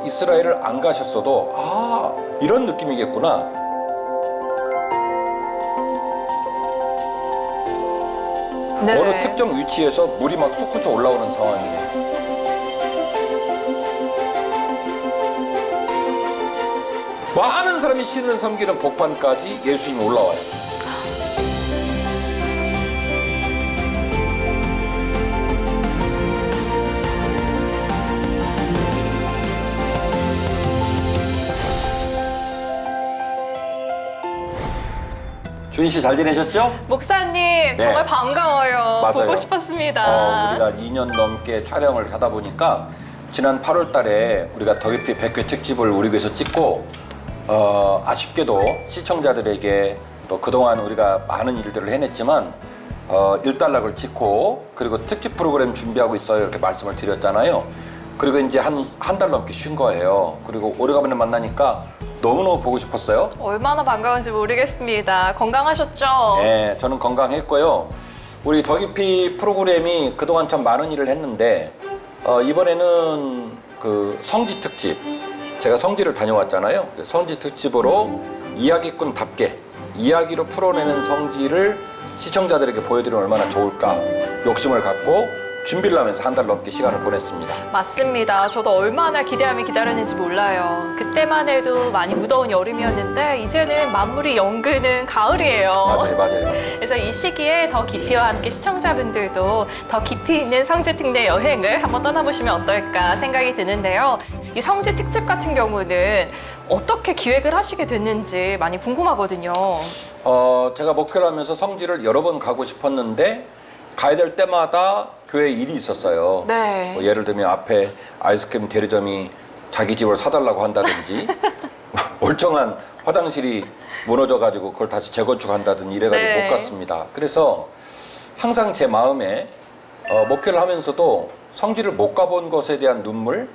이스라엘을 안 가셨어도 아, 이런 느낌이겠구나. 네. 어느 특정 위치에서 물이 막 솟구쳐 올라오는 상황이에요. 많은 사람이 신을 섬기는 복판까지 예수님이 올라와요. 주인 씨 잘 지내셨죠? 목사님 정말 반가워요. 맞아요. 보고 싶었습니다. 우리가 2년 넘게 촬영을 하다 보니까 지난 8월 달에 우리가 더 깊이 100회 특집을 우리 교회에서 찍고 아쉽게도 시청자들에게 또 그동안 우리가 많은 일들을 해냈지만 일단락을 찍고 그리고 특집 프로그램 준비하고 있어요 이렇게 말씀을 드렸잖아요. 그리고 이제 한 달 넘게 쉬는 거예요. 그리고 오래간만에 만나니까 너무너무 보고 싶었어요. 얼마나 반가운지 모르겠습니다. 건강하셨죠? 네, 저는 건강했고요. 우리 더 깊이 프로그램이 그동안 참 많은 일을 했는데 이번에는 그 성지 특집, 제가 성지를 다녀왔잖아요. 성지 특집으로 이야기꾼답게 이야기로 풀어내는 성지를 시청자들에게 보여드리면 얼마나 좋을까 욕심을 갖고 준비를 하면서 한 달 넘게 시간을 보냈습니다. 맞습니다. 저도 얼마나 기대하며 기다렸는지 몰라요. 그때만 해도 많이 무더운 여름이었는데 이제는 만물이 연그는 가을이에요. 맞아요. 그래서 이 시기에 더 깊이와 함께 시청자분들도 더 깊이 있는 성지 특례 여행을 한번 떠나보시면 어떨까 생각이 드는데요. 이 성지 특집 같은 경우는 어떻게 기획을 하시게 됐는지 많이 궁금하거든요. 제가 목회를 하면서 성지를 여러 번 가고 싶었는데 가야 될 때마다 교회에 일이 있었어요. 네. 뭐 예를 들면 앞에 아이스크림 대리점이 자기 집을 사달라고 한다든지 멀쩡한 화장실이 무너져가지고 그걸 다시 재건축한다든지 이래가지고 네. 못 갔습니다. 그래서 항상 제 마음에 목회를 하면서도 성지를 못 가본 것에 대한 눈물,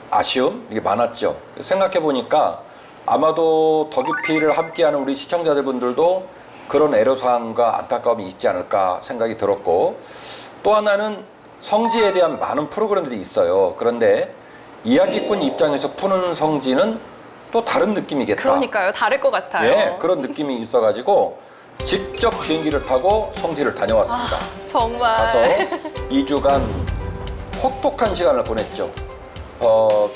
아쉬움 이게 많았죠. 생각해 보니까 아마도 더 깊이를 함께하는 우리 시청자들분들도 그런 애로사항과 안타까움이 있지 않을까 생각이 들었고, 또 하나는 성지에 대한 많은 프로그램들이 있어요. 그런데 이야기꾼 입장에서 푸는 성지는 또 다른 느낌이겠다. 그러니까요. 다를 것 같아요. 네, 그런 느낌이 있어가지고 직접 비행기를 타고 성지를 다녀왔습니다. 정말. 가서 2주간 혹독한 시간을 보냈죠.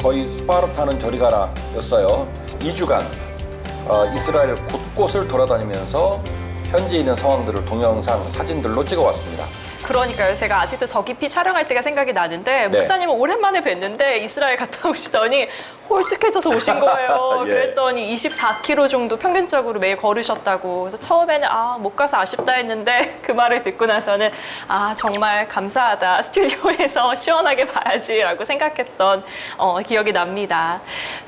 거의 스파르타는 저리 가라 였어요. 2주간 이스라엘 곳곳을 돌아다니면서 현지에 있는 상황들을 동영상, 사진들로 찍어왔습니다. 그러니까요. 제가 아직도 더 깊이 촬영할 때가 생각이 나는데 네. 목사님은 오랜만에 뵀는데 이스라엘 갔다 오시더니 홀쭉해져서 오신 거예요. 예. 그랬더니 24km 정도 평균적으로 매일 걸으셨다고. 그래서 처음에는 못 가서 아쉽다 했는데 그 말을 듣고 나서는 정말 감사하다. 스튜디오에서 시원하게 봐야지라고 생각했던 기억이 납니다.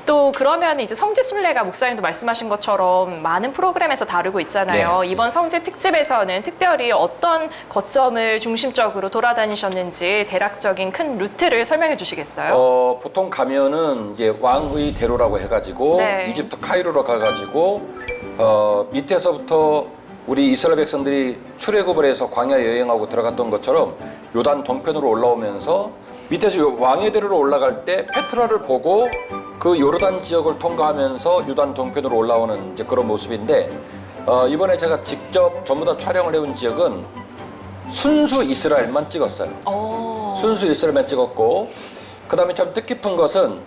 또 그러면 이제 성지 순례가 목사님도 말씀하신 것처럼 많은 프로그램에서 다루고 있잖아요. 네. 이번 성지 특집에서는 특별히 어떤 거점을 중심적으로 돌아다니셨는지 대략적인 큰 루트를 설명해 주시겠어요? 보통 가면은 이제 왕의 대로라고 해가지고 네. 이집트 카이로로 가가지고 밑에서부터 우리 이스라엘 백성들이 출애굽을 해서 광야 여행하고 들어갔던 것처럼 요단 동편으로 올라오면서 밑에서 왕의 대로로 올라갈 때 페트라를 보고 그 요르단 지역을 통과하면서 요단 동편으로 올라오는 이제 그런 모습인데 이번에 제가 직접 전부 다 촬영을 해온 지역은 순수 이스라엘만 찍었어요. 순수 이스라엘만 찍었고, 그 다음에 참 뜻깊은 것은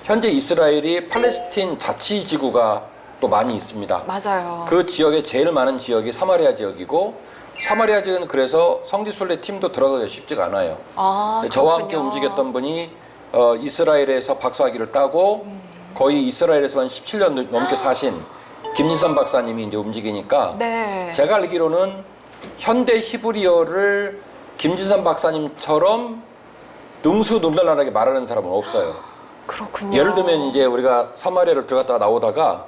현재 이스라엘이 팔레스틴 자치지구가 또 많이 있습니다. 맞아요. 그 지역에 제일 많은 지역이 사마리아 지역이고, 사마리아 지역은 그래서 성지순례 팀도 들어가기가 쉽지가 않아요. 저와 함께 움직였던 분이 이스라엘에서 박사학위를 따고 거의 이스라엘에서만 17년 넘게 사신 김진선 박사님이 이제 움직이니까 네. 제가 알기로는 현대 히브리어를 김진선 박사님처럼 능수능란하게 말하는 사람은 없어요. 그렇군요. 예를 들면 이제 우리가 사마리아를 들어갔다가 나오다가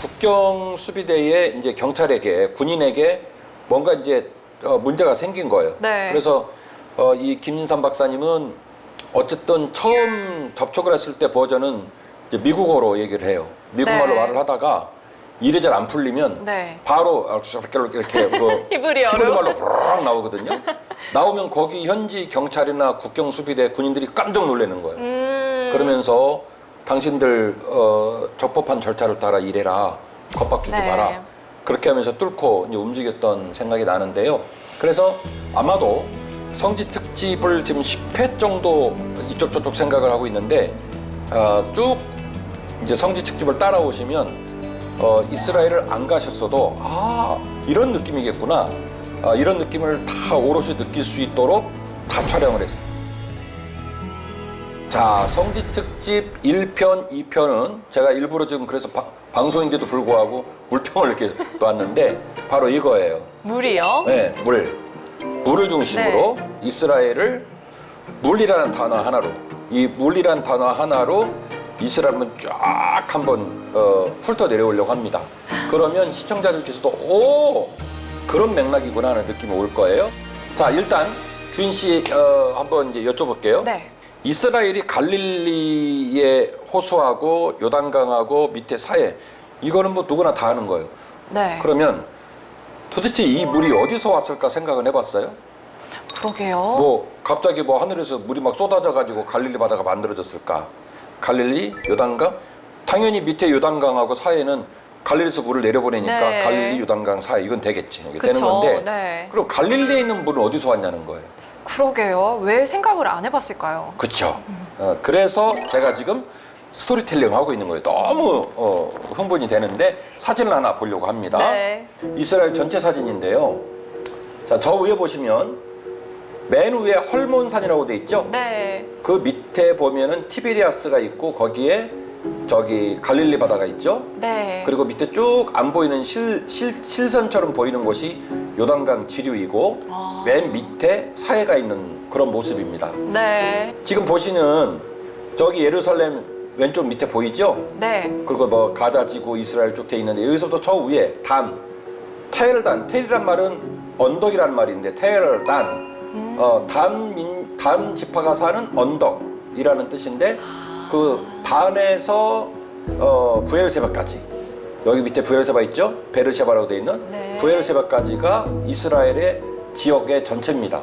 국경 수비대에 이제 경찰에게 군인에게 뭔가 이제 문제가 생긴 거예요. 네. 그래서 이 김진선 박사님은 어쨌든 처음 접촉을 했을 때 버전은 이제 미국어로 얘기를 해요. 미국말로 네. 말을 하다가 일이 잘 안 풀리면 네. 바로 이렇게 히브리어로? 히브리말로 호로록 나오거든요. 나오면 거기 현지 경찰이나 국경 수비대 군인들이 깜짝 놀라는 거예요. 그러면서 당신들 적법한 절차를 따라 일해라. 겁박 주지 네. 마라. 그렇게 하면서 뚫고 이제 움직였던 생각이 나는데요. 그래서 아마도 성지 특집을 지금 10회 정도 이쪽 저쪽 생각을 하고 있는데 쭉 이제 성지 특집을 따라오시면 이스라엘을 안 가셨어도 이런 느낌이겠구나. 이런 느낌을 다 오롯이 느낄 수 있도록 다 촬영을 했어요. 자, 성지 특집 1편, 2편은 제가 일부러 지금 그래서 방송인데도 불구하고 물평을 이렇게 놨는데 바로 이거예요. 물이요? 네, 물을 중심으로 이스라엘을 물이라는 단어 하나로, 이 물이라는 단어 하나로 이스라엘은 쫙 한번 훑어 내려오려고 합니다. 그러면 시청자들께서도 그런 맥락이구나 하는 느낌이 올 거예요. 자, 일단 주인 씨 한번 이제 여쭤볼게요. 네. 이스라엘이 갈릴리에 호수하고 요단강하고 밑에 사해, 이거는 뭐 누구나 다 아는 거예요. 네. 그러면 도대체 이 물이 어디서 왔을까 생각은 해봤어요? 그러게요. 뭐 갑자기 뭐 하늘에서 물이 막 쏟아져 가지고 갈릴리 바다가 만들어졌을까? 갈릴리, 요단강? 당연히 밑에 요단강하고 사해는 갈릴리에서 물을 내려보내니까 네. 갈릴리, 요단강, 사해 이건 되겠지. 이게 그쵸, 되는 건데. 네. 그럼 갈릴리에 있는 물은 어디서 왔냐는 거예요. 그러게요. 왜 생각을 안 해봤을까요? 그렇죠. 그래서 제가 지금 스토리텔링 하고 있는 거예요. 너무 흥분이 되는데 사진을 하나 보려고 합니다. 네. 이스라엘 전체 사진인데요. 자, 저 위에 보시면 맨 위에 헐몬산이라고 돼 있죠. 네. 그 밑에 보면은 티베리아스가 있고 거기에 저기 갈릴리 바다가 있죠. 네. 그리고 밑에 쭉 안 보이는 실선처럼 보이는 곳이 요단강 지류이고 맨 밑에 사해가 있는 그런 모습입니다. 네. 지금 보시는 저기 예루살렘 왼쪽 밑에 보이죠? 네. 그리고 뭐 가자 지구 이스라엘 쭉 돼 있는데 여기서부터 저 위에 테일단, 테일이란 말은 언덕이란 말인데 테일단, 단 지파가 사는 언덕이라는 뜻인데 그 단에서 부엘세바까지, 여기 밑에 부엘세바 있죠? 베르셰바라고 돼 있는 네. 부엘세바까지가 이스라엘의 지역의 전체입니다.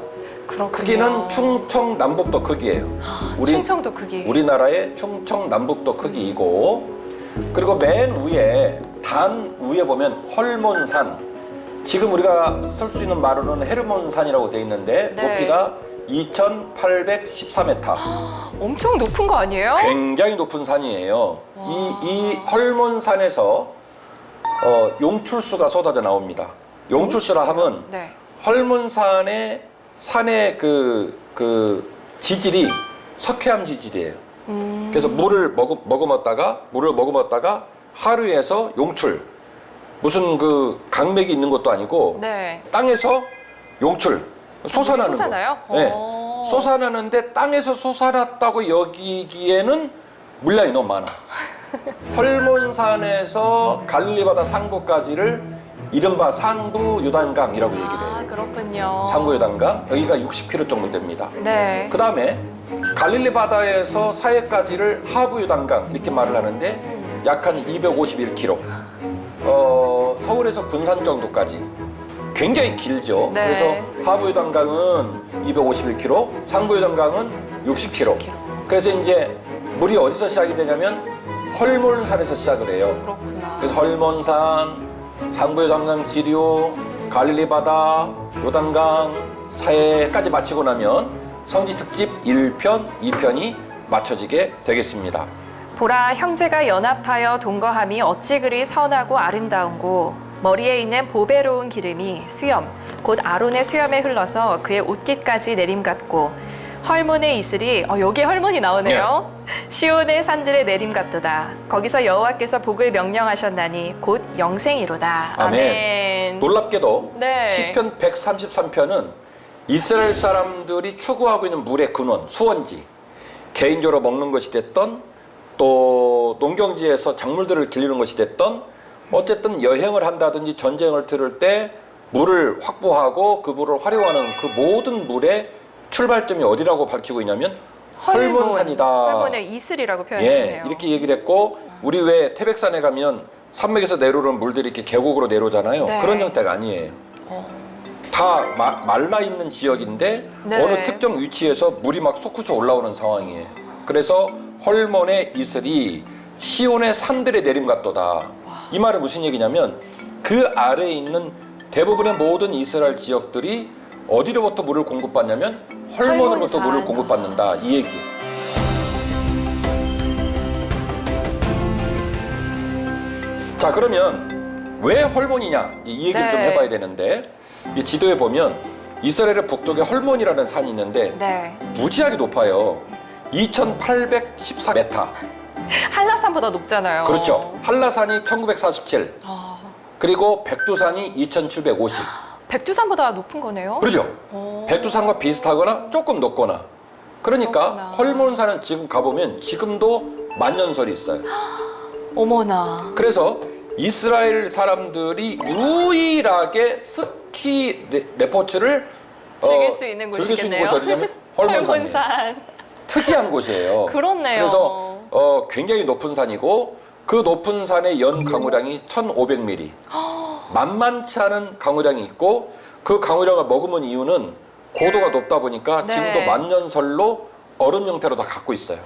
그렇군요. 크기는 충청 남북도 크기예요. 충청도 크기. 우리나라의 충청 남북도 크기이고, 그리고 맨 위에 단 위에 보면 헐몬산, 지금 우리가 쓸 수 있는 말로는 헤르몬산이라고 돼 있는데 네. 높이가 2,814m. 엄청 높은 거 아니에요? 굉장히 높은 산이에요. 이 헐몬산에서 용출수가 쏟아져 나옵니다. 용출수라 하면 네. 헐몬산의 산의 그 지질이 석회암 지질이에요. 그래서 물을 머금었다가 하류에서 용출, 무슨 그 강맥이 있는 것도 아니고 네. 땅에서 용출, 솟아나는 솟아나요? 거. 네. 솟아나는데 땅에서 솟아났다고 여기기에는 물량이 너무 많아. 헐몬산에서 갈릴리 바다 상부까지를 이른바 상부 요단강이라고 얘기를 해요. 그렇군요. 상부 요단강, 여기가 60km 정도 됩니다. 네. 그 다음에 갈릴리 바다에서 사해까지를 하부 요단강 이렇게 말을 하는데 약 한 251km. 서울에서 군산 정도까지 굉장히 길죠. 네. 그래서 하부 요단강은 251km, 상부 요단강은 60km. 그래서 이제 물이 어디서 시작이 되냐면 헐몬산에서 시작을 해요. 그렇구나. 그래서 헐몬산, 상부 요단강 지류, 갈릴리 바다, 요단강, 사해까지 마치고 나면 성지 특집 1편, 2편이 맞춰지게 되겠습니다. 보라, 형제가 연합하여 동거함이 어찌 그리 선하고 아름다운고, 머리에 있는 보배로운 기름이 수염 곧 아론의 수염에 흘러서 그의 옷깃까지 내림같고, 헐몬의 이슬이 여기에 헐몬이 나오네요. 시온의 산들의 내림같도다. 거기서 여호와께서 복을 명령하셨나니 곧 영생이로다. 아멘. 놀랍게도 네. 시편 133편은 이스라엘 사람들이 추구하고 있는 물의 근원, 수원지, 개인적으로 먹는 것이 됐던, 또 농경지에서 작물들을 기르는 것이 됐던, 어쨌든 여행을 한다든지 전쟁을 들을 때 물을 확보하고 그 물을 활용하는 그 모든 물의 출발점이 어디라고 밝히고 있냐면 헐몬산이다. 헐몬의 이슬이라고 표현했네요. 이렇게 얘기를 했고, 우리 왜 태백산에 가면 산맥에서 내려오는 물들이 이렇게 계곡으로 내려오잖아요. 네. 그런 형태가 아니에요. 다 말라 있는 지역인데 네. 어느 특정 위치에서 물이 막 솟구쳐 올라오는 상황이에요. 그래서 헐몬의 이슬이 시온의 산들에 내림 같도다. 이 말은 무슨 얘기냐면 그 아래에 있는 대부분의 모든 이스라엘 지역들이 어디로부터 물을 공급받냐면 헐몬으로부터 물을 공급받는다. 이 얘기. 자, 그러면 왜 헐몬이냐? 이 얘기를 좀 해봐야 되는데 이 지도에 보면 이스라엘의 북쪽에 헐몬이라는 산이 있는데 무지하게 높아요. 2,814m. 한라산보다 높잖아요. 그렇죠. 한라산이 1947. 그리고 백두산이 2,750. 백두산보다 높은 거네요. 그렇죠. 백두산과 비슷하거나 조금 높거나. 그러니까 그렇구나. 헐몬산은 지금 가보면 지금도 만년설이 있어요. 어머나. 그래서 이스라엘 사람들이 유일하게 스키 레포츠를 즐길 수 있는 즐길 수 있는 곳이겠네요. 곳이 어디냐면 헐몬산이에요. 헐몬산. 특이한 곳이에요. 그렇네요. 그래서 굉장히 높은 산이고 그 높은 산의 연 강우량이 1,500mm. 만만치 않은 강우량이 있고 그 강우량을 머금은 이유는 고도가 높다 보니까 네. 지금도 만년설로 얼음 형태로 다 갖고 있어요.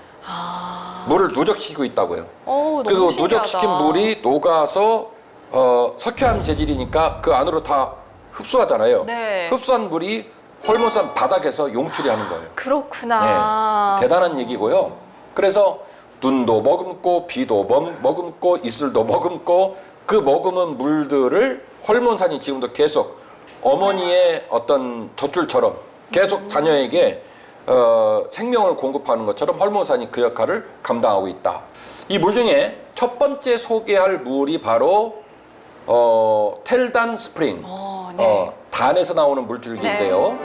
물을 누적시키고 있다고요. 너무 그리고 신기하다. 누적시킨 물이 녹아서 석회암 재질이니까 그 안으로 다 흡수하잖아요. 네. 흡수한 물이 헐몬산 바닥에서 용출이 하는 거예요. 그렇구나. 네, 대단한 얘기고요. 그래서 눈도 머금고 비도 머금고 이슬도 머금고 그 머금은 물들을 헐몬산이 지금도 계속 어머니의 어떤 젖줄처럼 계속 자녀에게 생명을 공급하는 것처럼 헐몬산이 그 역할을 감당하고 있다. 이 물 중에 첫 번째 소개할 물이 바로 텔단 스프링, 네. 단에서 나오는 물줄기인데요.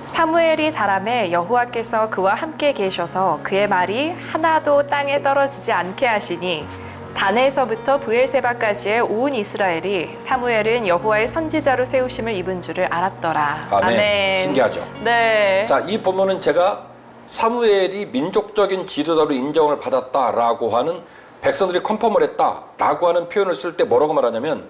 사무엘이 자라매 여호와께서 그와 함께 계셔서 그의 말이 하나도 땅에 떨어지지 않게 하시니 단에서부터 브엘세바까지의 온 이스라엘이 사무엘은 여호와의 선지자로 세우심을 입은 줄을 알았더라. 아멘. 신기하죠? 네. 자, 이 본문은 제가 사무엘이 민족적인 지도자로 인정을 받았다라고 하는 백성들이 컨펌을 했다라고 하는 표현을 쓸 때 뭐라고 말하냐면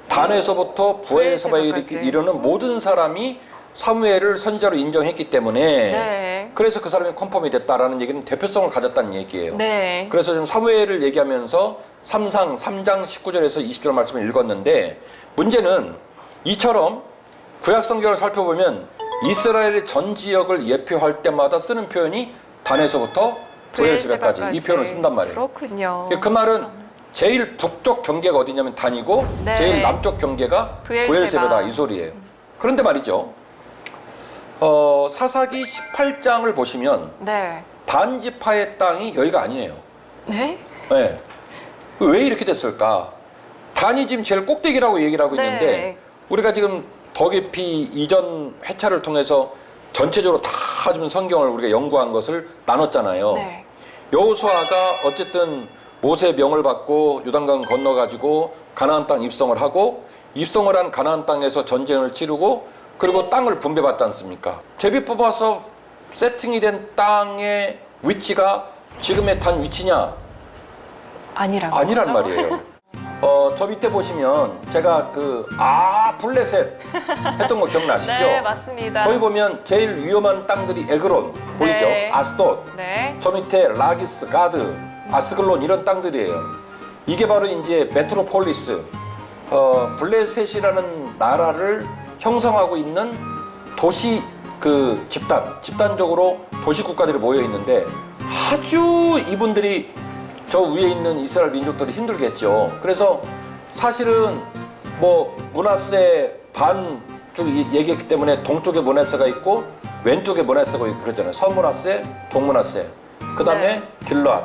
단에서부터 브엘세바에 이르는 모든 사람이 사무엘을 선지자로 인정했기 때문에 그래서 그 사람이 컨펌이 됐다라는 얘기는 대표성을 가졌다는 얘기예요. 네. 그래서 지금 사무엘을 얘기하면서 3장 19절에서 20절 말씀을 읽었는데 문제는 이처럼 구약 성경을 살펴보면 이스라엘의 전 지역을 예표할 때마다 쓰는 표현이 단에서부터 브엘세바까지 이 표현을 쓴단 말이에요. 그렇군요. 그 말은 제일 북쪽 경계가 어디냐면 단이고 제일 남쪽 경계가 브엘세바다 이 소리예요. 그런데 말이죠. 사사기 18장을 보시면 단 지파의 땅이 여기가 아니에요. 네? 네. 왜 이렇게 됐을까? 단이 지금 제일 꼭대기라고 얘기를 하고 있는데 우리가 지금 더 깊이 이전 회차를 통해서 전체적으로 다 좀 성경을 우리가 연구한 것을 나눴잖아요. 여호수아가 어쨌든 모세의 명을 받고 요단강 건너가지고 가나안 땅 입성을 하고 입성을 한 가나안 땅에서 전쟁을 치르고 그리고 땅을 분배받지 않습니까? 제비 뽑아서 세팅이 된 땅의 위치가 지금의 단 위치냐? 아니란 말이에요. 저 밑에 보시면 제가 블레셋 했던 거 기억나시죠? 네, 맞습니다. 거기 보면 제일 위험한 땅들이 에그론 보이죠? 아스돗. 저 밑에 라기스, 가드, 아스글론 이런 땅들이에요. 이게 바로 이제 메트로폴리스, 블레셋이라는 나라를 형성하고 있는 도시 집단적으로 도시 국가들이 모여 있는데 아주 이분들이 저 위에 있는 이스라엘 민족들이 힘들겠죠. 그래서 사실은 뭐 므낫세 반쪽 얘기했기 때문에 동쪽에 므낫세가 있고 왼쪽에 므낫세가 있고 그랬잖아요. 서므낫세, 동므낫세. 그다음에 길르앗,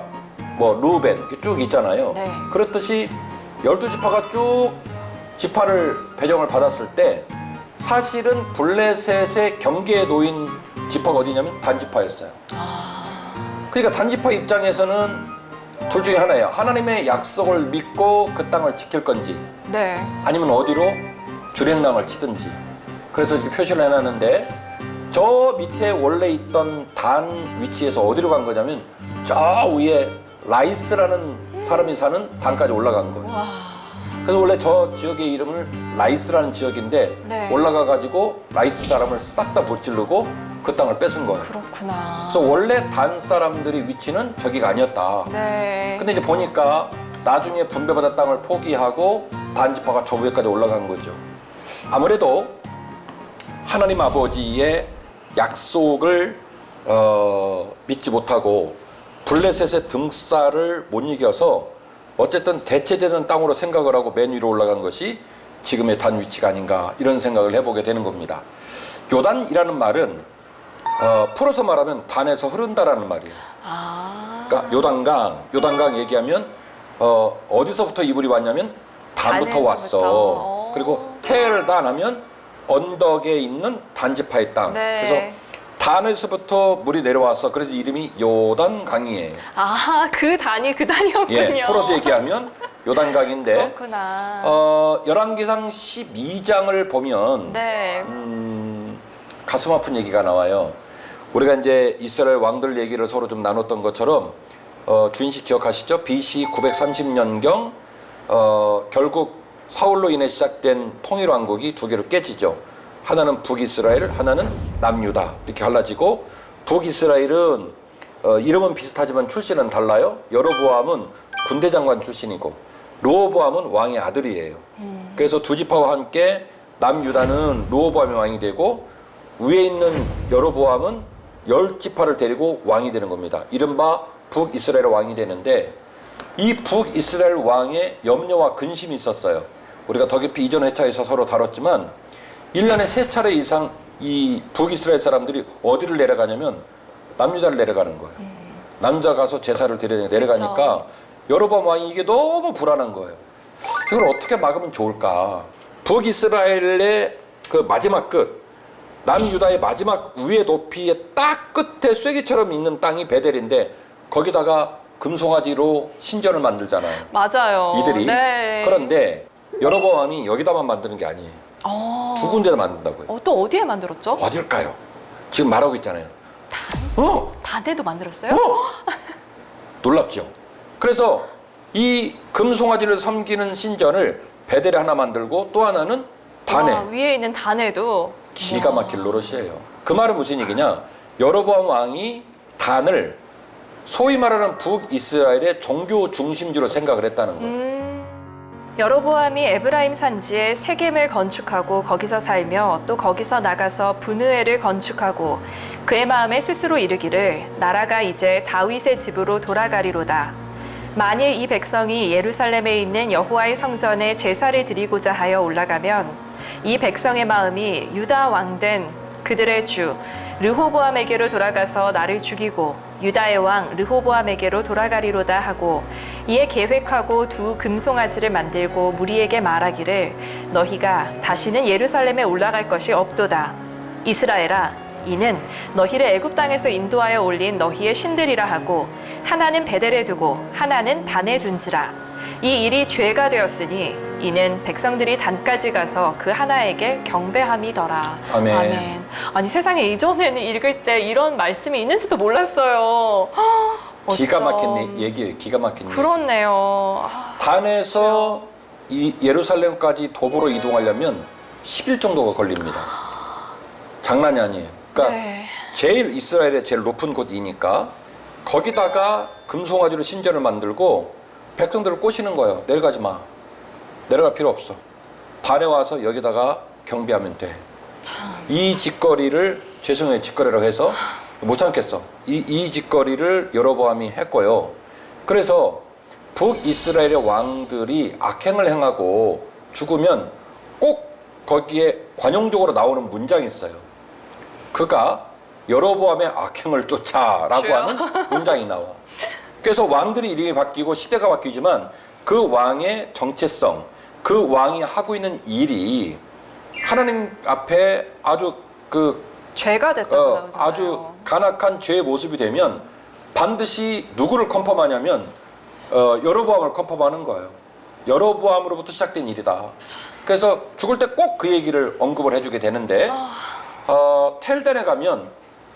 뭐 루벤 이렇게 쭉 있잖아요. 그렇듯이 12지파가 쭉 지파를 배정을 받았을 때 사실은 블레셋의 경계에 놓인 지파가 어디냐면 단지파였어요. 그러니까 단지파 입장에서는 둘 중에 하나예요. 하나님의 약속을 믿고 그 땅을 지킬 건지 아니면 어디로 주랭랑을 치든지. 그래서 이렇게 표시를 해놨는데 저 밑에 원래 있던 단 위치에서 어디로 간 거냐면 저 위에 라이스라는 사람이 사는 단까지 올라간 거예요. 그래서 원래 저 지역의 이름을 라이스라는 지역인데 네. 올라가가지고 라이스 사람을 싹 다 못질르고 그 땅을 뺏은 거예요. 그렇구나. 그래서 원래 단 사람들의 위치는 저기가 아니었다. 네. 근데 이제 보니까 나중에 분배받은 땅을 포기하고 단지파가 저 위에까지 올라간 거죠. 아무래도 하나님 아버지의 약속을 믿지 못하고 블레셋의 등살을 못 이겨서 어쨌든 대체되는 땅으로 생각을 하고 맨 위로 올라간 것이 지금의 단 위치가 아닌가 이런 생각을 해보게 되는 겁니다. 요단이라는 말은 풀어서 말하면 단에서 흐른다라는 말이에요. 그러니까 요단강 얘기하면 어디서부터 이 물이 왔냐면 단부터 왔어. 그리고 테엘단 하면 언덕에 있는 단지파의 땅. 네. 그래서 단에서부터 물이 내려왔어. 그래서 이름이 요단강이에요. 그 단이 그 단이었군요. 예, 풀어서 얘기하면 요단강인데 그렇구나. 열왕기상 12장을 보면 네. 가슴 아픈 얘기가 나와요. 우리가 이제 이스라엘 왕들 얘기를 서로 좀 나눴던 것처럼 주인식 기억하시죠? BC 930년경 결국 사울로 인해 시작된 통일 왕국이 두 개로 깨지죠. 하나는 북이스라엘, 하나는 남유다 이렇게 갈라지고 북이스라엘은 이름은 비슷하지만 출신은 달라요. 여로보암은 군대 장관 출신이고 르호보암은 왕의 아들이에요. 그래서 두 지파와 함께 남유다는 르호보암이 왕이 되고 위에 있는 여로보암은 10지파를 데리고 왕이 되는 겁니다. 이른바 북이스라엘 왕이 되는데 이 북이스라엘 왕의 염려와 근심이 있었어요. 우리가 더 깊이 이전 회차에서 서로 다뤘지만 1년에 3차례 이상 이 북이스라엘 사람들이 어디를 내려가냐면 남유다를 내려가는 거예요. 남유다 가서 제사를 드려 내려가니까 그쵸. 여로보암 왕이 이게 너무 불안한 거예요. 이걸 어떻게 막으면 좋을까? 북이스라엘의 그 마지막 끝, 남유다의 마지막 위의 높이의 딱 끝에 쐐기처럼 있는 땅이 베델인데 거기다가 금송아지로 신전을 만들잖아요. 맞아요. 이들이. 네. 그런데 여로보암이 여기다만 만드는 게 아니에요. 두 군데다 만든다고요. 또 어디에 만들었죠? 어딜까요? 지금 말하고 있잖아요. 단에도 만들었어요? 놀랍죠? 그래서 이 금송아지를 섬기는 신전을 베델에 하나 만들고 또 하나는 단에. 위에 있는 단에도 기가 막힐 노릇이에요. 그 말은 무슨 얘기냐? 여로보암 왕이 단을 소위 말하는 북이스라엘의 종교 중심지로 생각을 했다는 거예요. 여로보암이 에브라임 산지에 세겜을 건축하고 거기서 살며 또 거기서 나가서 브느엘을 건축하고 그의 마음에 스스로 이르기를 나라가 이제 다윗의 집으로 돌아가리로다. 만일 이 백성이 예루살렘에 있는 여호와의 성전에 제사를 드리고자 하여 올라가면 이 백성의 마음이 유다 왕된 그들의 주 르호보암에게로 돌아가서 나를 죽이고 유다의 왕 르호보암에게로 돌아가리로다 하고 이에 계획하고 두 금송아지를 만들고 무리에게 말하기를 너희가 다시는 예루살렘에 올라갈 것이 없도다. 이스라엘아 이는 너희를 애굽 땅에서 인도하여 올린 너희의 신들이라 하고 하나는 베델에 두고 하나는 단에 둔지라. 이 일이 죄가 되었으니 이는 백성들이 단까지 가서 그 하나에게 경배함이더라. 아멘. 아니 세상에 이전에는 읽을 때 이런 말씀이 있는지도 몰랐어요. 기가 막힌 어쩜. 얘기예요. 기가 막힌 얘기. 그렇네요. 단에서 이 예루살렘까지 도보로 이동하려면 10일 정도가 걸립니다. 장난이 아니에요. 그러니까 네. 제일 이스라엘의 제일 높은 곳이니까 거기다가 금송아지로 신전을 만들고 백성들을 꼬시는 거예요. 내려가지 마. 내려갈 필요 없어. 단에 와서 여기다가 경비하면 돼. 이 짓거리를 죄송해요. 짓거리라고 해서 못 참겠어. 이 짓거리를 여로보암이 했고요. 그래서 북이스라엘의 왕들이 악행을 행하고 죽으면 꼭 거기에 관용적으로 나오는 문장이 있어요. 그가 여로보암의 악행을 쫓아라고 주여. 하는 문장이 나와. 그래서 왕들이 이름이 바뀌고 시대가 바뀌지만 그 왕의 정체성, 그 왕이 하고 있는 일이 하나님 앞에 아주 죄가 됐다고 나오잖아요. 아주 간악한 죄의 모습이 되면 반드시 누구를 컨펌하냐면 여로보암을 컨펌하는 거예요. 여로보암으로부터 시작된 일이다. 그래서 죽을 때 꼭 그 얘기를 언급을 해주게 되는데 텔단에 가면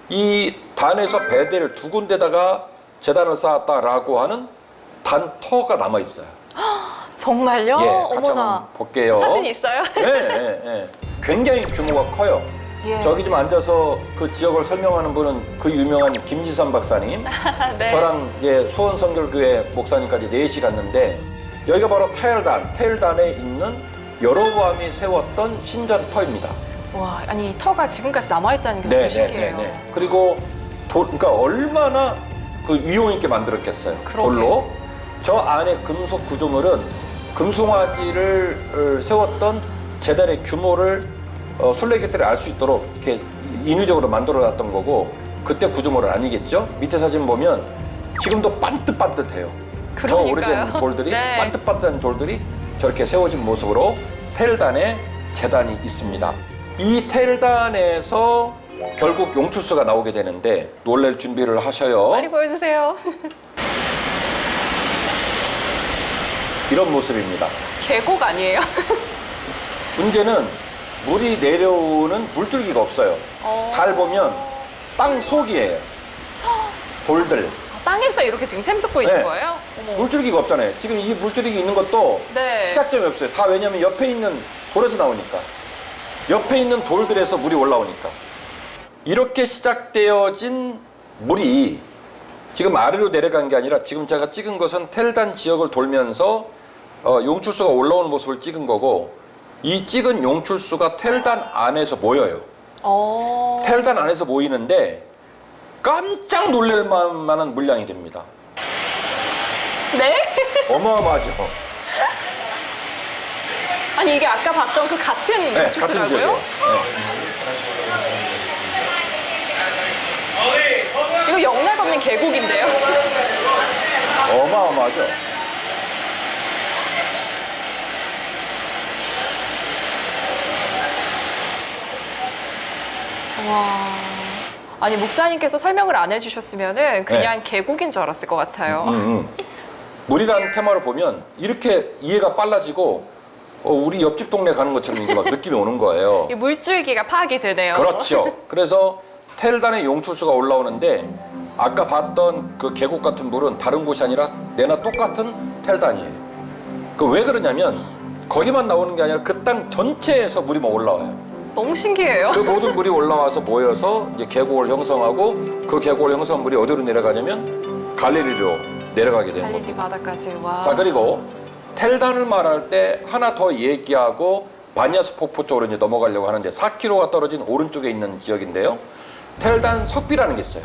이 단에서 베델 두 군데다가 제단을 쌓았다라고 하는 단터가 남아 있어요. 정말요? 예, 같이 어머나. 한번 볼게요. 사진 있어요? 네. 굉장히 규모가 커요. 예. 저기 좀 앉아서 그 지역을 설명하는 분은 그 유명한 김지선 박사님, 네. 저랑 수원성결교회 목사님까지 4시 갔는데 여기가 바로 테일단에 있는 여로보암이 세웠던 신전터입니다. 와, 아니 이 터가 지금까지 남아있다는 게 너무 신기해요. 그리고 그러니까 얼마나 그 위용 있게 만들었겠어요. 그러게. 돌로. 저 안에 금속 구조물은 금송아지를 세웠던 재단의 규모를 순례객들이 알 수 있도록 이렇게 인위적으로 만들어놨던 거고, 그때 구조물은 아니겠죠. 밑에 사진 보면 지금도 반듯반듯해요. 저 그러니까요. 오래된 돌들이 네. 반듯반듯한 돌들이 저렇게 세워진 모습으로 테일단에 재단이 있습니다. 이 테일단에서 결국 용출수가 나오게 되는데 놀랄 준비를 하셔요. 많이 보여주세요. 이런 모습입니다. 계곡 아니에요? 문제는 물이 내려오는 물줄기가 없어요. 잘 보면 땅 속이에요. 돌들. 땅에서 이렇게 지금 샘솟고 있는 네. 거예요? 어머. 물줄기가 없잖아요. 지금 이 물줄기 있는 것도 네. 시작점이 없어요. 다 왜냐면 옆에 있는 돌에서 나오니까. 옆에 있는 돌들에서 물이 올라오니까. 이렇게 시작되어진 물이 지금 아래로 내려간 게 아니라 지금 제가 찍은 것은 텔단 지역을 돌면서 용출수가 올라오는 모습을 찍은 거고, 이 찍은 용출수가 텔단 안에서 모여요. 텔단 안에서 모이는데 깜짝 놀랄 만한 물량이 됩니다. 네? 어마어마하죠. 아니 이게 아까 봤던 그 같은 네, 같은 주스라고요? 지역이에요. 이거 영락 없는 계곡인데요? 어마어마하죠. 와. 아니 목사님께서 설명을 안 해주셨으면은 그냥 계곡인 줄 알았을 것 같아요. 물이라는 테마로 보면 이렇게 이해가 빨라지고 우리 옆집 동네 가는 것처럼 이게 막 느낌이 오는 거예요. 이 물줄기가 파악이 되네요. 그렇죠. 그래서 텔단의 용출수가 올라오는데 아까 봤던 그 계곡 같은 물은 다른 곳이 아니라 내나 똑같은 텔단이에요. 그 왜 그러냐면 거기만 나오는 게 아니라 그 땅 전체에서 물이 막 올라와요. 너무 신기해요. 그 모든 물이 올라와서 모여서 이제 계곡을 형성하고, 그 계곡을 형성한 물이 어디로 내려가냐면 갈릴리로 내려가게 되는 갈릴리 겁니다. 바다까지. 와. 자, 그리고 텔단을 말할 때 하나 더 얘기하고 바니아스 폭포 쪽으로 이제 넘어가려고 하는데 4km가 떨어진 오른쪽에 있는 지역인데요. 텔단 석비라는 게 있어요.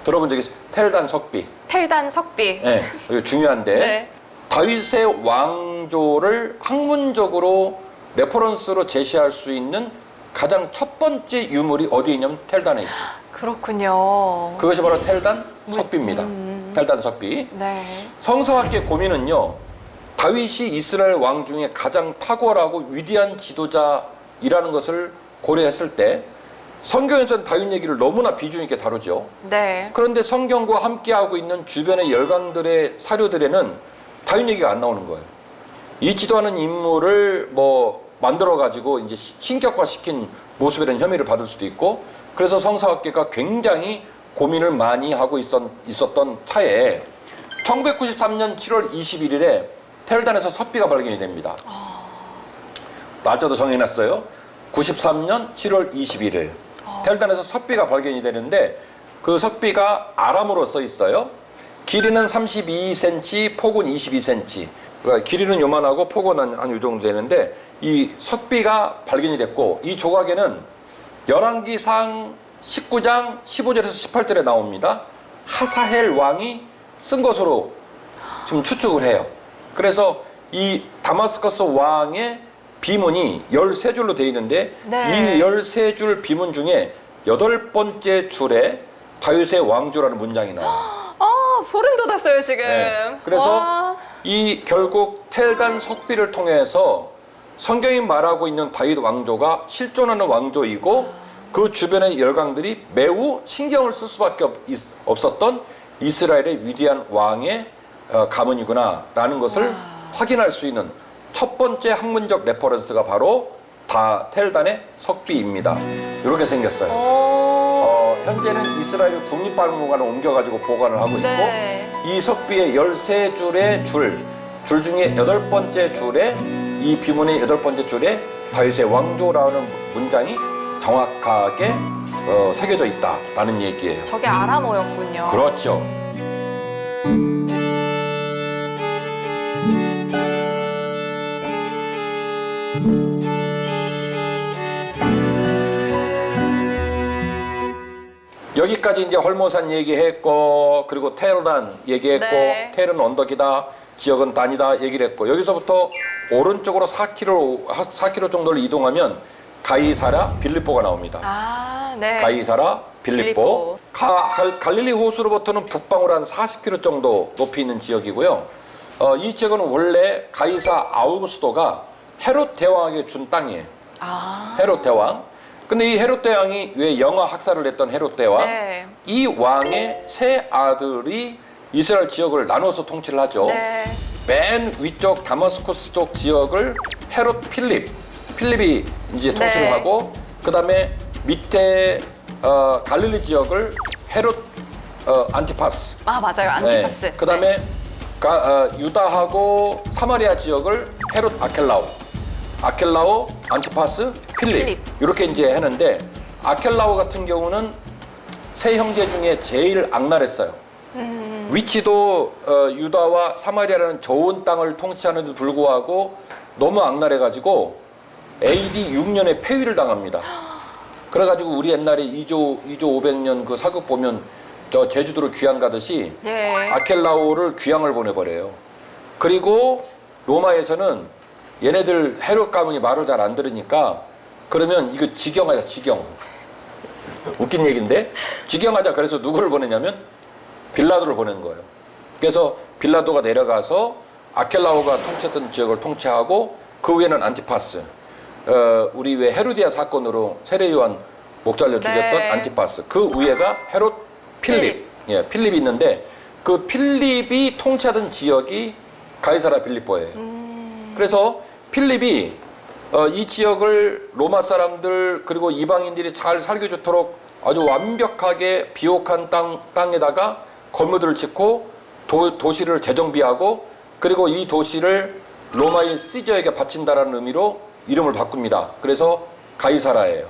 들어본 적 있어요? 텔단 석비. 텔단 석비. 네, 이거 중요한데 네. 다윗의 왕조를 학문적으로 레퍼런스로 제시할 수 있는 가장 첫 번째 유물이 어디에 있냐면 텔단에 있어요. 그렇군요. 그것이 바로 텔단 석비입니다. 텔단 석비. 네. 성서학계 고민은요, 다윗이 이스라엘 왕 중에 가장 탁월하고 위대한 지도자이라는 것을 고려했을 때 성경에서는 다윗 얘기를 너무나 비중 있게 다루죠. 네. 그런데 성경과 함께하고 있는 주변의 열강들의 사료들에는 다윗 얘기가 안 나오는 거예요. 이 지도하는 인물을 만들어가지고 이제 신격화시킨 모습이라는 혐의를 받을 수도 있고, 그래서 성서학계가 굉장히 고민을 많이 하고 있었던 차에 1993년 7월 21일에 텔단에서 석비가 발견이 됩니다. 날짜도 정해놨어요. 93년 7월 21일 텔단에서 석비가 발견이 되는데, 그 석비가 아람으로 써 있어요. 길이는 32cm, 폭은 22cm. 그러니까 길이는 요만하고 폭은 한 요 정도 되는데, 이 석비가 발견이 됐고, 이 조각에는 열왕기상 19장 15절에서 18절에 나옵니다. 하사헬 왕이 쓴 것으로 지금 추측을 해요. 그래서 이 다마스커스 왕의 비문이 13줄로 되어 있는데, 네. 이 13줄 비문 중에 8번째 줄에 다윗의 왕조라는 문장이 나와요. 소름 돋았어요 지금. 네. 그래서 와. 이 결국 텔단 석비를 통해서 성경이 말하고 있는 다윗 왕조가 실존하는 왕조이고, 그 주변의 열강들이 매우 신경을 쓸 수밖에 없었던 이스라엘의 위대한 왕의 가문이구나 라는 것을 확인할 수 있는 첫 번째 학문적 레퍼런스가 바로 텔단의 석비입니다. 이렇게 생겼어요. 현재는 이스라엘 국립박물관에 옮겨가지고 보관을 하고 있고, 네. 이 석비의 13줄의 줄 중에 8번째 줄에 이 비문의 8번째 줄에 다윗의 왕조라는 문장이 정확하게 새겨져 있다라는 얘기예요. 저게 아람어였군요. 그렇죠. 여기까지 이제 헐모산 얘기했고, 그리고 테르단 얘기했고, 네. 텔은 언덕이다, 지역은 단이다 얘기를 했고, 여기서부터 오른쪽으로 4km 정도를 이동하면 가이사라 빌립보가 나옵니다. 아, 네. 가이사라 빌립보. 빌립보. 갈릴리 호수로부터는 북방으로 한 40km 정도 높이 있는 지역이고요. 이 지역은 원래 가이사 아우구스도가 헤롯 대왕에게 준 땅이에요. 아. 헤롯 대왕. 근데 이 헤롯 대왕이 왜 영아 학살을 했던 헤롯 대왕, 네. 이 왕의 세 아들이 이스라엘 지역을 나눠서 통치를 하죠. 네. 맨 위쪽 다마스코스 쪽 지역을 헤롯 필립이 이제 통치를 네. 하고, 그 다음에 밑에 갈릴리 지역을 헤롯 안티파스. 아, 맞아요. 안티파스. 네. 그 다음에 유다하고 사마리아 지역을 헤롯 아켈라오, 안티파스, 필립. 이렇게 이제 했는데, 아켈라오 같은 경우는 세 형제 중에 제일 악랄했어요. 위치도 유다와 사마리아라는 좋은 땅을 통치하는데도 불구하고 너무 악랄해가지고 AD 6년에 폐위를 당합니다. 그래가지고 우리 옛날에 2조 500년 그 사극 보면 저 제주도로 귀양 가듯이 네. 아켈라오를 귀양을 보내버려요. 그리고 로마에서는 얘네들 헤롯 가문이 말을 잘 안 들으니까 그러면 이거 직영하자, 직영. 웃긴 얘기인데 직영하자. 그래서 누구를 보내냐면 빌라도를 보낸 거예요. 그래서 빌라도가 내려가서 아켈라오가 통치했던 지역을 통치하고, 그 위에는 안티파스. 우리 왜 헤로디아 사건으로 세례 요한 목 잘려 죽였던 네. 안티파스. 그 위에가 헤롯 필립. 예, 필립이 있는데 그 필립이 통치하던 지역이 가이사라 빌립보예요. 그래서 필립이 이 지역을 로마 사람들 그리고 이방인들이 잘 살기 좋도록 아주 완벽하게 비옥한 땅에다가 건물들을 짓고 도시를 재정비하고, 그리고 이 도시를 로마의 시저에게 바친다라는 의미로 이름을 바꿉니다. 그래서 가이사라예요.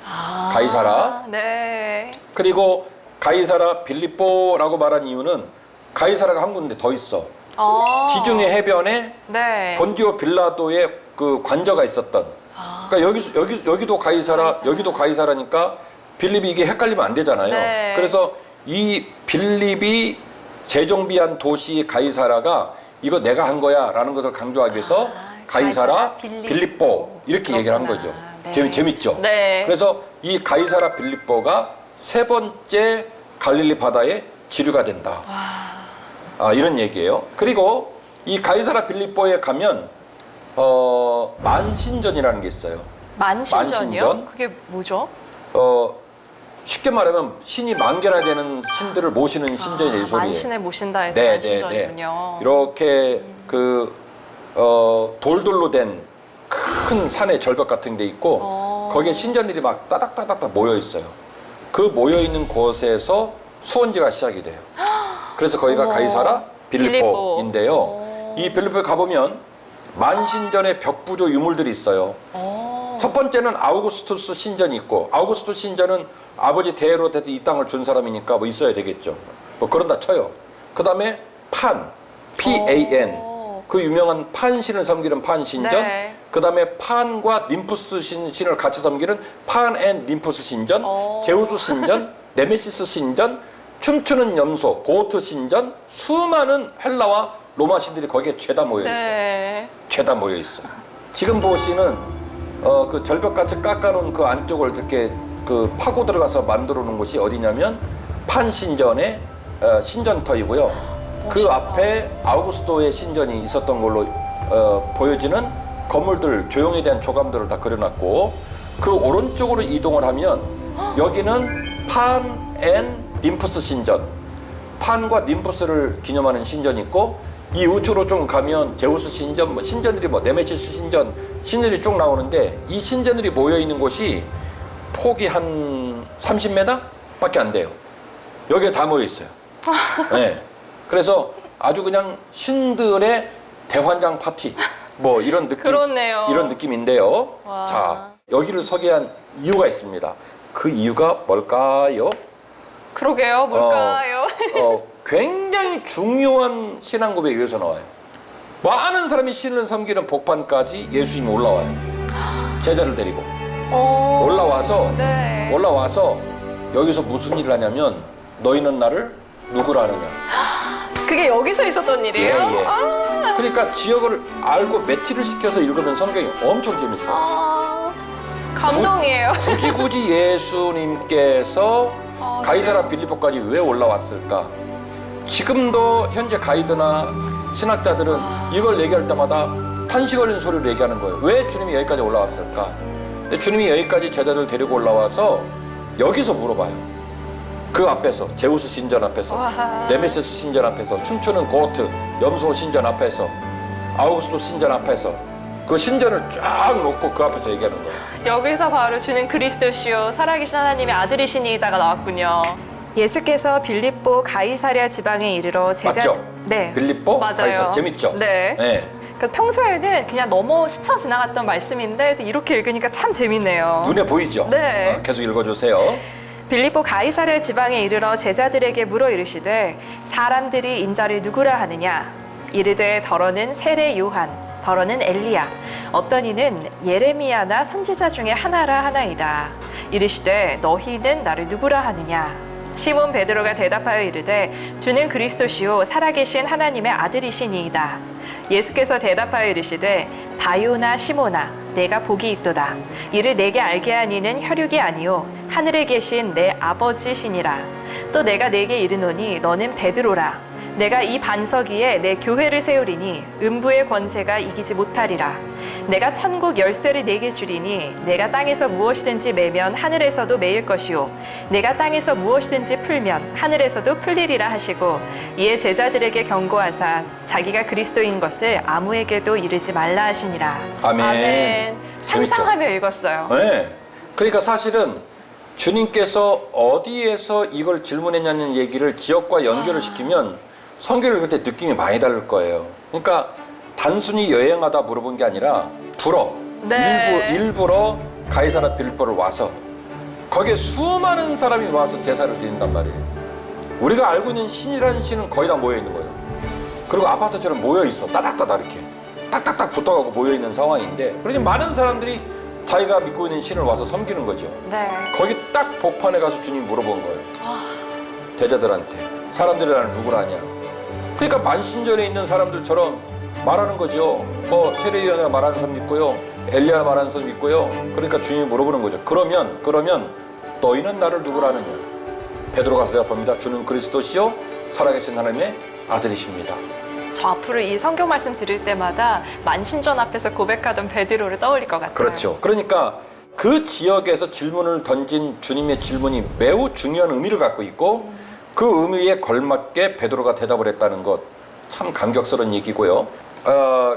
아, 가이사라. 네. 그리고 가이사라 빌립보라고 말한 이유는 가이사라가 한 군데 더 있어. 지중해 해변에 네. 본디오 빌라도의 그 관저가 있었던. 그러니까 여기도 가이사라, 여기도 가이사라니까 빌립이 이게 헷갈리면 안 되잖아요. 네. 그래서 이 빌립이 재정비한 도시 가이사라가 이거 내가 한 거야라는 것을 강조하기 위해서 가이사라 빌립보 이렇게 그렇구나. 얘기를 한 거죠. 네. 재밌죠? 네. 그래서 이 가이사라 빌립보가 세 번째 갈릴리 바다의 지류가 된다. 이런 얘기예요. 그리고 이 가이사라 빌립보에 가면 만신전이라는 게 있어요. 만신전이요? 만신전? 그게 뭐죠? 쉽게 말하면 신이 만 개나 되는 신들을 모시는 신전이 이 소리예요. 만신을 모신다 해서 네, 만신전이군요. 이렇게 돌들로 된 큰 산의 절벽 같은 데 있고 거기에 신전들이 막 따닥따닥 모여 있어요. 그 모여 있는 곳에서 수원지가 시작이 돼요. 그래서 거기가 어머. 가이사라 빌립보인데요. 오. 이 빌립보에 가보면 만신전의 벽부조 유물들이 있어요. 첫 번째는 아우구스투스 신전이 있고, 아우구스투스 신전은 아버지 대로 이 땅을 준 사람이니까 뭐 있어야 되겠죠. 뭐 그런다 쳐요. 그 다음에 PAN. 그 유명한 판신을 섬기는 판신전. 네. 그 다음에 판과 님푸스 신을 같이 섬기는 판 앤 님푸스 신전. 제우스 신전. 네메시스 신전. 춤추는 염소, 고트 신전. 수많은 헬라와 로마 신들이 거기에 죄다 모여 있어요. 네. 죄다 모여 있어. 지금 보시는 그 절벽같이 깎아놓은 그 안쪽을 이렇게 그 파고 들어가서 만들어 놓은 곳이 어디냐면 판신전의 신전터이고요. 그 멋있다. 앞에 아우구스도의 신전이 있었던 걸로 보여지는 건물들, 조형에 대한 조감들을 다 그려놨고, 그 오른쪽으로 이동을 하면 여기는 판 앤 님푸스 신전, 판과 님푸스를 기념하는 신전이 있고, 이 우측으로 좀 가면 제우스 신전, 뭐 신전들이 뭐 네메시스 신전들이 쭉 나오는데, 이 신전들이 모여 있는 곳이 폭이 한 30m 밖에 안 돼요. 여기에 다 모여 있어요. 네. 그래서 아주 그냥 신들의 대환장 파티 뭐 이런 느낌 그렇네요. 이런 느낌인데요. 와. 자, 여기를 서게 한 이유가 있습니다. 그 이유가 뭘까요? 그러게요. 뭘까요? 굉장히 중요한 신앙 고백에 의해서 나와요. 많은 사람이 신을 섬기는 복판까지 예수님이 올라와요. 제자를 데리고 올라와서 네. 올라와서 여기서 무슨 일을 하냐면 너희는 나를 누구라 하느냐. 그게 여기서 있었던 일이에요? 예. 아, 그러니까 지역을 알고 매치를 시켜서 읽으면 성경이 엄청 재밌어요. 아, 감동이에요. 굳이 예수님께서 가이사라 빌립보까지 왜 올라왔을까? 지금도 현재 가이드나 신학자들은 이걸 얘기할 때마다 탄식 어린 소리로 얘기하는 거예요. 왜 주님이 여기까지 올라왔을까? 근데 주님이 여기까지 제자들 데리고 올라와서 여기서 물어봐요. 그 앞에서 제우스 신전 앞에서 와. 네메시스 신전 앞에서 춤추는 고트 염소 신전 앞에서 아우구스토 신전 앞에서 그 신전을 쫙 놓고 그 앞에서 얘기하는 거예요. 여기서 바로 주는 그리스도시요 살아계신 하나님의 아들이시니이다가 나왔군요. 예수께서 빌립보 가이사랴 지방에 이르러 맞죠? 네. 빌립보 맞아요. 가이사랴 재밌죠? 네. 네. 그 평소에는 그냥 넘어 스쳐 지나갔던 말씀인데 또 이렇게 읽으니까 참 재밌네요. 눈에 보이죠? 네. 계속 읽어주세요. 빌립보 가이사랴 지방에 이르러 제자들에게 물어 이르시되 사람들이 인자를 누구라 하느냐 이르되 더러는 세례 요한 더러는 엘리야 어떤 이는 예레미야나 선지자 중에 하나라 하나이다. 이르시되 너희는 나를 누구라 하느냐 시몬 베드로가 대답하여 이르되 주는 그리스도시요 살아계신 하나님의 아들이시니이다. 예수께서 대답하여 이르시되 바요나 시모나 내가 복이 있도다. 이를 내게 알게 하니는 혈육이 아니요 하늘에 계신 내 아버지시니라. 또 내가 내게 이르노니 너는 베드로라. 내가 이 반석 위에 내 교회를 세우리니 음부의 권세가 이기지 못하리라. 내가 천국 열쇠를 내게 주리니 내가 땅에서 무엇이든지 매면 하늘에서도 매일 것이요 내가 땅에서 무엇이든지 풀면 하늘에서도 풀리리라 하시고 이에 제자들에게 경고하사 자기가 그리스도인 것을 아무에게도 이르지 말라 하시니라. 아멘. 상상하며 읽었어요. 네. 그러니까 사실은 주님께서 어디에서 이걸 질문했냐는 얘기를 지역과 연결을 시키면 성경을 그때 느낌이 많이 다를 거예요. 그러니까 단순히 여행하다 물어본 게 아니라 네. 일부러 가이사라 빌립보를 와서 거기에 수많은 사람이 와서 제사를 드린단 말이에요. 우리가 알고 있는 신이라는 신은 거의 다 모여 있는 거예요. 그리고 아파트처럼 모여 있어. 따닥따닥 이렇게 딱딱딱 붙어가고 모여 있는 상황인데 그러니 많은 사람들이 자기가 믿고 있는 신을 와서 섬기는 거죠. 네. 거기 딱 복판에 가서 주님이 물어본 거예요. 대자들한테 사람들이 나를 누구라 하냐. 그러니까 만신전에 있는 사람들처럼 말하는 거죠. 뭐 세례요한이 말하는 사람 있고요, 엘리야 말하는 사람 있고요. 그러니까 주님이 물어보는 거죠. 그러면 너희는 나를 누구라 하느냐. 베드로가 대답합니다. 주는 그리스도시요 살아계신 하나님의 아들이십니다. 저 앞으로 이 성경 말씀 들을 때마다 만신전 앞에서 고백하던 베드로를 떠올릴 것 같아요. 그렇죠. 그러니까 그 지역에서 질문을 던진 주님의 질문이 매우 중요한 의미를 갖고 있고 그 의미에 걸맞게 베드로가 대답을 했다는 것 참 감격스러운 얘기고요.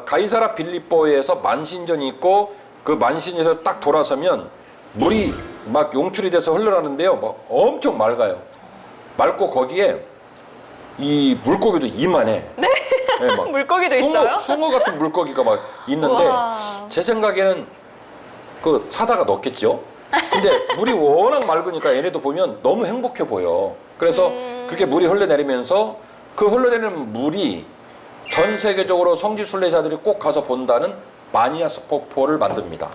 가이사라 빌립보에서 만신전이 있고 그 만신전에서 딱 돌아서면 물이 막 용출이 돼서 흘러나는데요. 막 엄청 맑아요. 맑고 거기에 이 물고기도 이만해. 네? 네, 막 물고기도 있어요? 숭어 같은 물고기가 막 있는데 우와. 제 생각에는 그 사다가 넣겠죠. 근데 물이 워낙 맑으니까 얘네도 보면 너무 행복해 보여. 그래서 그렇게 물이 흘러내리면서 그 흘러내리는 물이 전 세계적으로 성지 순례자들이 꼭 가서 본다는 마니아스 폭포를 만듭니다.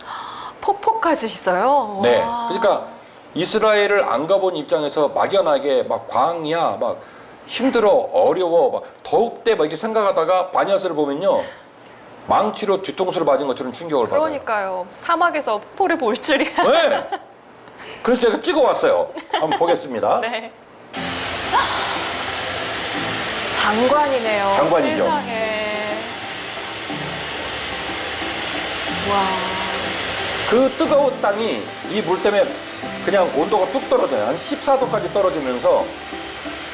폭포까지 있어요? 네. 와. 그러니까 이스라엘을 안 가본 입장에서 막연하게 막 광야 막 힘들어 어려워 막 더웁대 막 이렇게 생각하다가 마니아스를 보면요 망치로 뒤통수를 맞은 것처럼 충격을 받아요. 그러니까요. 사막에서 폭포를 볼 줄이야. 네. 그래서 제가 찍어왔어요. 한번 보겠습니다. 네. 장관이네요. 장관이죠. 세상에. 와. 그 뜨거운 땅이 이 물 때문에 그냥 온도가 뚝 떨어져요. 한 14도까지 떨어지면서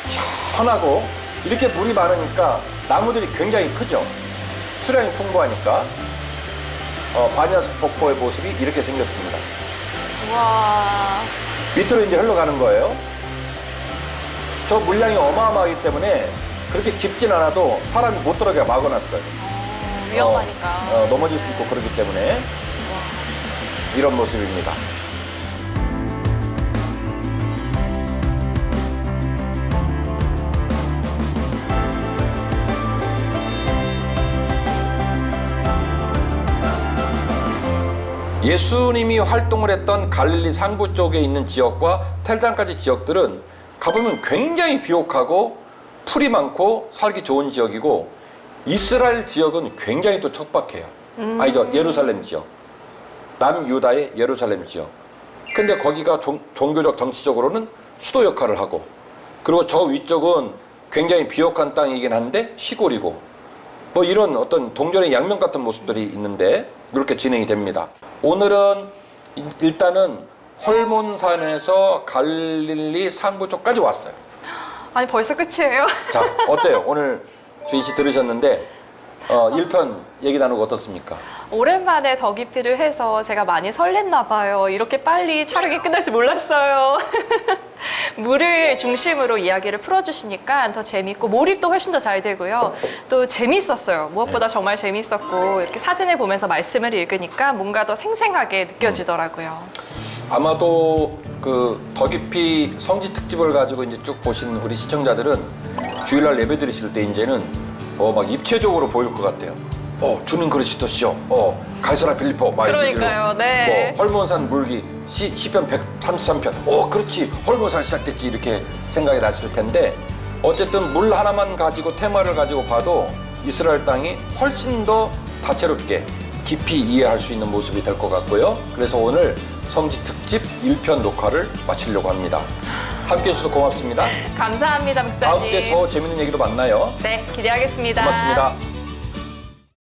시원하고 이렇게 물이 많으니까 나무들이 굉장히 크죠. 수량이 풍부하니까 바니아스 폭포의 모습이 이렇게 생겼습니다. 와. 밑으로 이제 흘러가는 거예요. 저 물량이 어마어마하기 때문에 그렇게 깊진 않아도 사람이 못 들어가게 막아놨어요. 위험하니까. 넘어질 수 있고 그렇기 때문에 이런 모습입니다. 예수님이 활동을 했던 갈릴리 상부 쪽에 있는 지역과 텔단까지 지역들은 가보면 굉장히 비옥하고 풀이 많고 살기 좋은 지역이고, 이스라엘 지역은 굉장히 또 척박해요. 아니죠, 예루살렘 지역, 남유다의 예루살렘 지역. 근데 거기가 종교적 정치적으로는 수도 역할을 하고, 그리고 저 위쪽은 굉장히 비옥한 땅이긴 한데 시골이고, 뭐 이런 어떤 동전의 양면 같은 모습들이 있는데 이렇게 진행이 됩니다. 오늘은 일단은 헐몬산에서 갈릴리 상부 쪽까지 왔어요. 아니 벌써 끝이에요? 자, 어때요? 오늘 주희 씨 들으셨는데 1편 얘기 나누고 어떻습니까? 오랜만에 더 깊이를 해서 제가 많이 설렜나 봐요. 이렇게 빨리 촬영이 끝날 줄 몰랐어요. 물을 중심으로 이야기를 풀어주시니까 더 재밌고 몰입도 훨씬 더 잘 되고요. 또 재밌었어요. 무엇보다 정말 재밌었고, 이렇게 사진을 보면서 말씀을 읽으니까 뭔가 더 생생하게 느껴지더라고요. 아마도 그 더 깊이 성지 특집을 가지고 이제 쭉 보신 우리 시청자들은 주일날 예배 드리실 때 이제는 막 입체적으로 보일 것 같아요. 주는 그리스도시요. 가이사라 필리포. 막 그러니까요. 네. 헐몬산 물기 시편 133편. 그렇지. 헐몬산 시작됐지. 이렇게 생각이 났을 텐데, 어쨌든 물 하나만 가지고 테마를 가지고 봐도 이스라엘 땅이 훨씬 더 다채롭게 깊이 이해할 수 있는 모습이 될 것 같고요. 그래서 오늘 성지 특집 1편 녹화를 마치려고 합니다. 함께 해주셔서 고맙습니다. 감사합니다, 목사님. 다음 주에 더 재밌는 얘기로 만나요. 네, 기대하겠습니다. 고맙습니다.